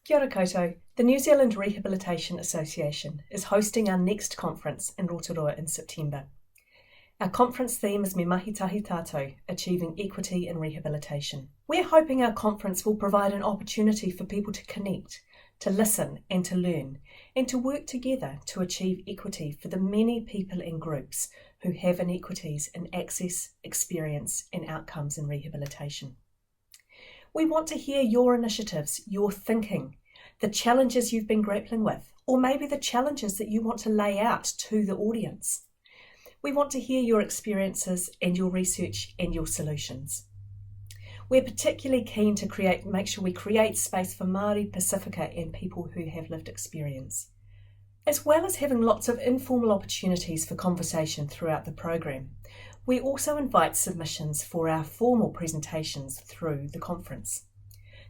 Kia ora koutou. The New Zealand Rehabilitation Association is hosting our next conference in Rotorua in September. Our conference theme is Me Mahi Tahi Tātou, Achieving Equity in Rehabilitation. We're hoping our conference will provide an opportunity for people to connect, to listen and to learn, and to work together to achieve equity for the many people and groups who have inequities in access, experience and outcomes in rehabilitation. We want to hear your initiatives, your thinking, the challenges you've been grappling with, or maybe the challenges that you want to lay out to the audience. We want to hear your experiences and your research and your solutions. We're particularly keen to make sure we create space for Māori, Pasifika and people who have lived experience, as well as having lots of informal opportunities for conversation throughout the program. We also invite submissions for our formal presentations through the conference.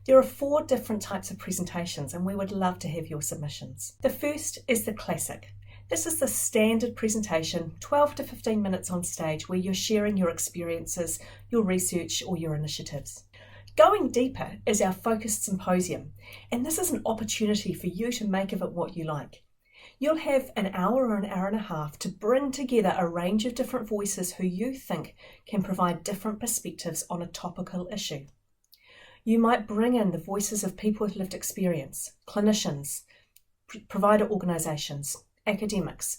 There are 4 different types of presentations and we would love to have your submissions. The first is the classic. This is the standard presentation, 12 to 15 minutes on stage where you're sharing your experiences, your research or your initiatives. Going deeper is our focused symposium, and this is an opportunity for you to make of it what you like. You'll have an hour or an hour and a half to bring together a range of different voices who you think can provide different perspectives on a topical issue. You might bring in the voices of people with lived experience, clinicians, provider organisations, academics,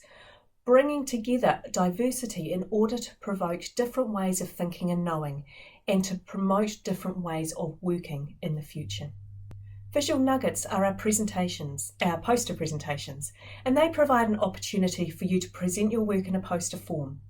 bringing together diversity in order to provoke different ways of thinking and knowing and to promote different ways of working in the future. Visual nuggets are our presentations, our poster presentations, and they provide an opportunity for you to present your work in a poster form.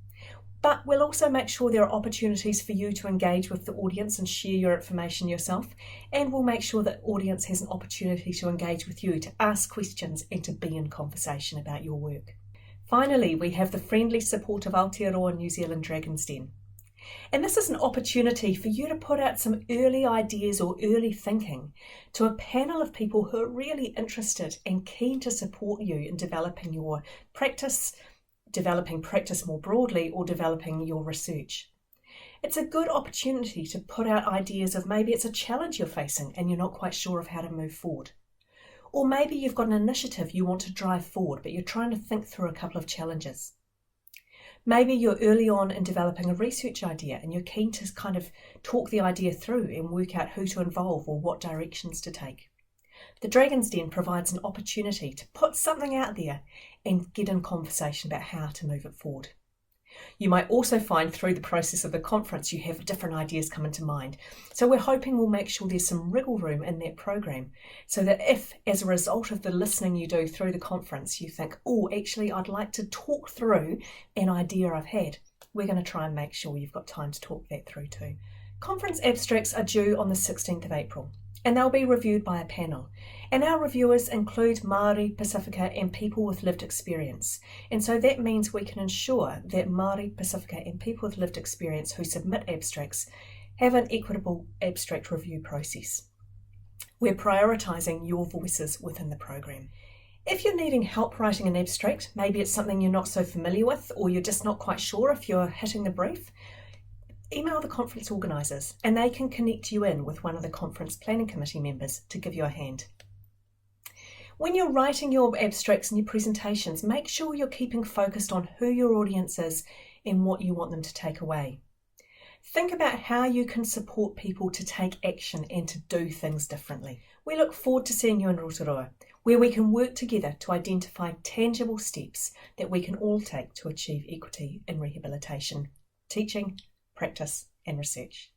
But we'll also make sure there are opportunities for you to engage with the audience and share your information yourself, and we'll make sure that the audience has an opportunity to engage with you, to ask questions and to be in conversation about your work. Finally, we have the friendly support of Aotearoa New Zealand Dragon's Den. And this is an opportunity for you to put out some early ideas or early thinking to a panel of people who are really interested and keen to support you in developing your practice, developing practice more broadly, or developing your research. It's a good opportunity to put out ideas of maybe it's a challenge you're facing and you're not quite sure of how to move forward. Or maybe you've got an initiative you want to drive forward, but you're trying to think through a couple of challenges. Maybe you're early on in developing a research idea and you're keen to kind of talk the idea through and work out who to involve or what directions to take. The Dragon's Den provides an opportunity to put something out there and get in conversation about how to move it forward. You might also find through the process of the conference you have different ideas come into mind. So we're hoping we'll make sure there's some wriggle room in that program so that if, as a result of the listening you do through the conference, you think, oh, actually I'd like to talk through an idea I've had, we're going to try and make sure you've got time to talk that through too. Conference abstracts are due on the 16th of April. And they'll be reviewed by a panel. And our reviewers include Māori, Pasifika and people with lived experience. And so that means we can ensure that Māori, Pasifika and people with lived experience who submit abstracts have an equitable abstract review process. We're prioritising your voices within the program. If you're needing help writing an abstract, maybe it's something you're not so familiar with or you're just not quite sure if you're hitting the brief, email the conference organisers and they can connect you in with one of the conference planning committee members to give you a hand. When you're writing your abstracts and your presentations, make sure you're keeping focused on who your audience is and what you want them to take away. Think about how you can support people to take action and to do things differently. We look forward to seeing you in Rotorua, where we can work together to identify tangible steps that we can all take to achieve equity in rehabilitation, teaching, practice and research.